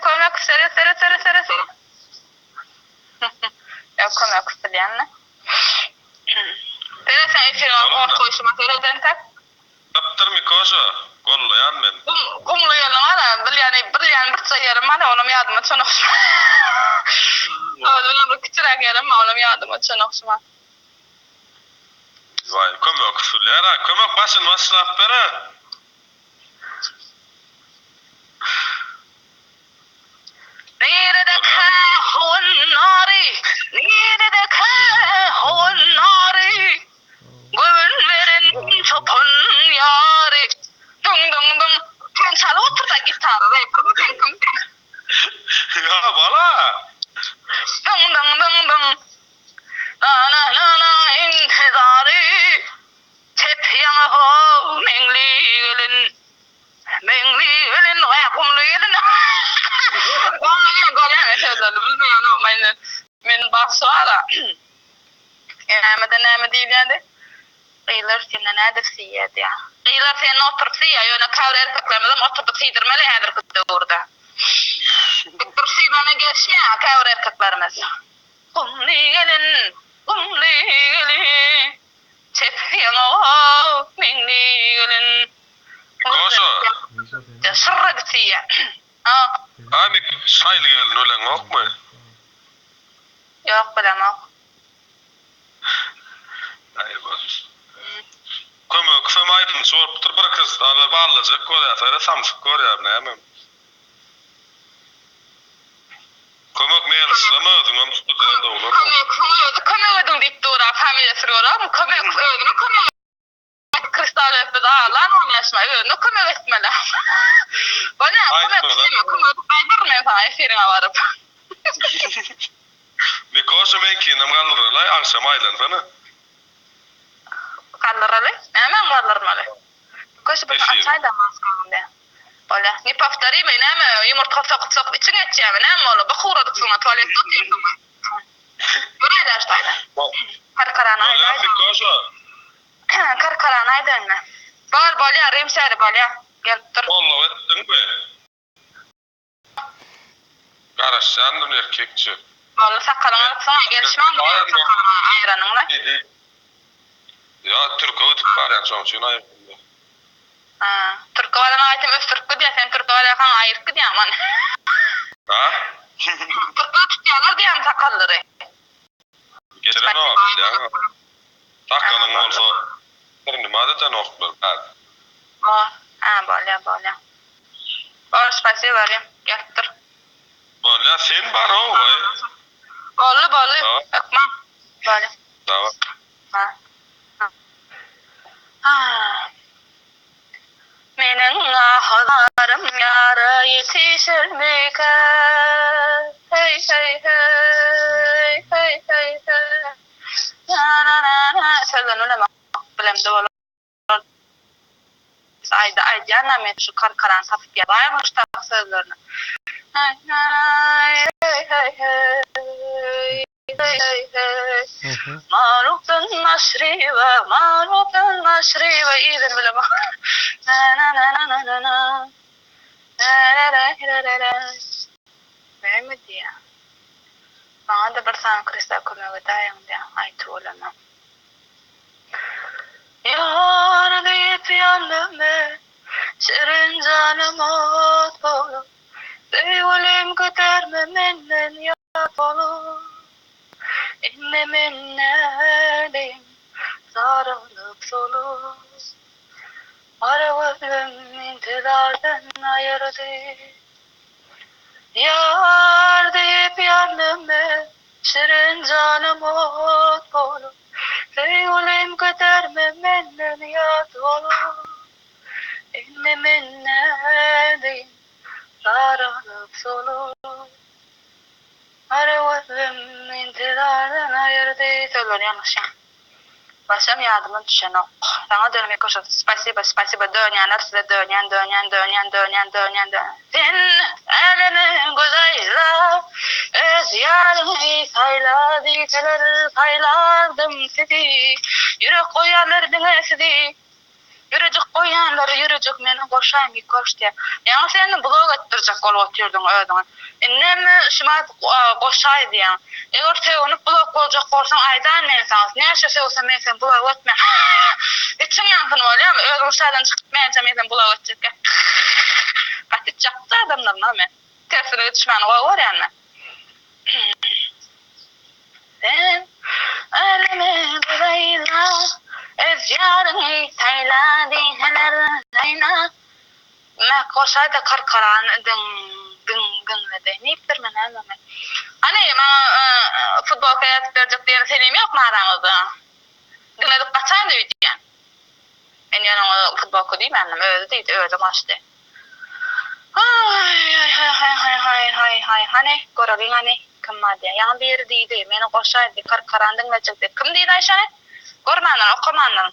Kömek sere. Yok kömek isteyen. Tere sen eşeğin orta koşuma tereden tak. Taptır mı koşa? Gollu yan ben. Kumlu yalan ana bir sayarım ana onun yardıma çanokşuma. Oğlum bir küçük yerim onun yardıma çanokşuma. Vay kömek usulü. Kömek başın masraf bere. Neredek hon nari. Neredek hon nari. Gövün verin çopun yari. Dung dung dung. Sen çalı otur da gitarı. Ya bala. Dung dung dung dung. La la la la intizari. Tep yana ho mengli gelin. Mengli gelin ve kumlu gelin. Golem sözleri bilmeyen o men bahsara. Yani değil yani. Qeyler senden näder siyet ya. Qeyler sen oturup siya yöne kavre erkeklerden oturup sidirmeli häzir orada. Bitirsi bana geçme kavre erkeklerimiz. Kumli gelin. Çefiyan o minni gelin. Koşa. Ya sırra siya. Ha. Abi saylı gelin ölen yok mu? Yok bilemem. Ayva. Kömek femaydın sorup dur bir kız da bağlayacak koyar samsık koyar ne hemen. Kömek meyil sıramadın ama tutu da olur. Kömek ödüm deyip doğru familyası doğru. Kömek kristal öpü daha lan onu yaşma. Kömek etmeli. Bana kömek kaydırmayın sana efirine varıp. Bir koşu menki nam kaldırılay akşam aylan bana. Kaldırılay? Hemen kaldırmalı. Koşu bana açaydı maskanım diye. Öyle. Ne paftari mi ne mi? Yumurta sok içine edeceğim ne mi oğlum? Bak uğradık sana tuvalette atayım sana. Buraya da açtaydı. Karkaranaydı. Öyle bir koşu. Karkaranaydı mı? Bol ya rimseri bol ya. Gel dur. Vallahi ettin mi? Karışsandın erkekçi. Bol sakalını alıp sana gelişmem mi? Sakalını ayranınla. Ya Türk'ü tıklar yani sonuçta ayırdım. Türk'ü varan ayetim öz Türk'ü diye sen Türk'ü varan ayırkı diye aman. Ha? Türk'ü tutuyorlar diye sakalları. Getiren o abi ya. Sakalın olsa. Şimdi madeten oklar. Bol ya. Bol spasiye varayım. Gel dur. Böyle sen bana o vay. Bollu. Ökmem. Böyle. Tamam. Menin ahlarım yara yetişir mi ki? Hey. Na. Sözden öyle bilemde olur. Ayda anam şu karkaran safıp ya. Baymış da sözlerini. Hey. Maruf'un naşri ve izin bile bak. Na. Mehmet ya. Bana da bir sana kristal kömüğü dayan diye. Ay tuğlama. Yar deyip yandım şirin canım ot olur. Sevgilim giderme menden yat olur. İnnemin nedim sarılıp solur. Arabım intidardan ayırdı. Yar deyip yandım şirin canım ot olur. Sevgilim giderme menden yat olur. İnnemin nedim sarılıp solur. Arabım intidardan ayırdı. Söyler yanlış ya. Başım yardımın düşen o. Sana dönmek koşun. Spasiba dönyenler size dönyen. Sen elini güzeyla. Öz yarını sayla. Dikeleri saylardım sizi. Yürek koyarlardın sizi. Yürüjek goýanlary yürüjek meni goşaýyn bir koş diýär. Ýa seni blog etdirjek bolup otyrdyň özüň. Näme şuma goşaý diýär. Eger sen onu blog boljak bolsaň aýdan men sana näçe söwsem men sen blog etme. Içiň ýangyny bolýarmy? Özüň şaýdan çykyp menje men sen blog etjek. Gaty çapda adamlar men. Tersine düşman goýar ýa-ni. Sen ölüme burayla ez yarını sayla diheler sayna mek koşayda karkaran dın ve de neyiptir men anlamam. Hani bana futbol kayat verecek diye selim yok mu aramızda? Dün edip kaçan da ödeyeceğim. Ben yani futbol kudayım anlam öyle değil öyle maçtı. Hani görevin hani kim madde yan bir deydi meni koşaydı karkarandın ve çıktı. Kim deydi Ayşe? Gormanlar okumanlar.